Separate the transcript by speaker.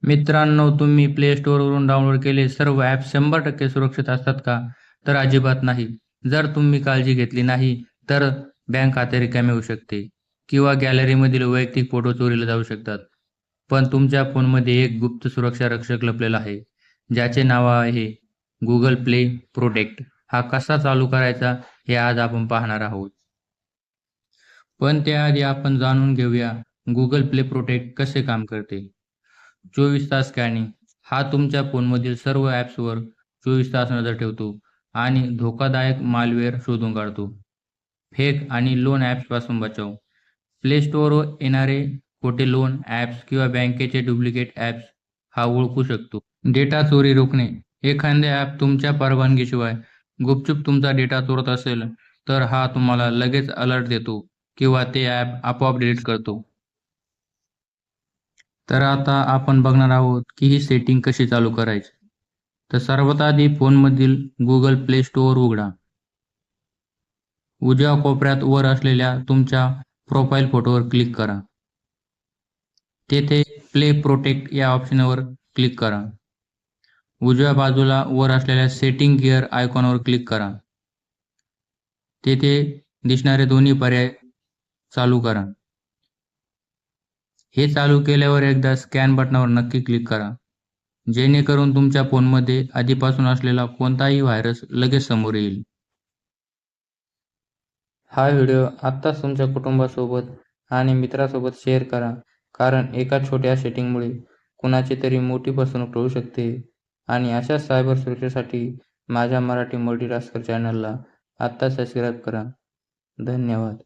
Speaker 1: मित्रांनो, तुम्ही play स्टोअरवरून download केलेले सर्व ॲप्स 100% सुरक्षित असतात का? तर अजिबात नाही. जर तुम्ही काळजी घेतली नाही, तर बँक खाते रिकामे होऊ शकते किंवा गॅलरीमधील वैयक्तिक फोटो चोरीला जाऊ शकतात. पण तुमच्या फोनमध्ये एक गुप्त सुरक्षा रक्षक लपलेला आहे, ज्याचे नाव आहे Google Play Protect. हा कसा चालू करायचा हे आज आपण पाहणार आहोत. पण त्याआधी आपण जाणून घेऊया Google Play Protect कसे काम करते. 24 तास स्कॅनिंग हा तुमच्या फोनमधील सर्व ॲप्सवर 24 तास नजर ठेवतो आणि धोकादायक मालवेअर शोधून काढतो. फेक आणि लोन ॲप्सपासून बचाव. प्ले स्टोअरवर येणारे खोटे लोन ॲप्स किंवा बँकेचे डुप्लिकेट ॲप्स हा ओळखू शकतो. डेटा चोरी रोखणे. एखादे ॲप तुमच्या परवानगीशिवाय गुपचूप तुमचा डेटा चोरत असेल, तर हा तुम्हाला लगेच अलर्ट देतो किंवा ते ॲप आपोआप डिलीट करतो. तर आता आपण बघणार आहोत की ही सेटिंग कशी चालू करायची. तर सर्वात आधी फोनमधील Google Play स्टोअर उघडा. उजव्या कोपऱ्यात वर असलेल्या तुमच्या प्रोफाइल फोटोवर क्लिक करा. तेथे प्ले प्रोटेक्ट या ऑप्शनवर क्लिक करा. उजव्या बाजूला वर असलेल्या सेटिंग गिअर आयकॉनवर क्लिक करा. तेथे दिसणारे दोन्ही पर्याय चालू करा. हे चालू केल्यावर एकदा स्कॅन बटनावर नक्की क्लिक करा, जेणेकरून तुमच्या फोनमध्ये आधीपासून असलेला कोणताही व्हायरस लगेच समोर येईल. हा व्हिडिओ आत्ताच तुमच्या कुटुंबासोबत आणि मित्रासोबत शेअर करा, कारण एका छोट्या सेटिंगमुळे कुणाची तरी मोठी फसवणूक होऊ शकते. आणि अशाच सायबर सुरक्षेसाठी माझ्या मराठी मल्टीटास्कर चॅनलला आत्ता सबस्क्राईब करा. धन्यवाद.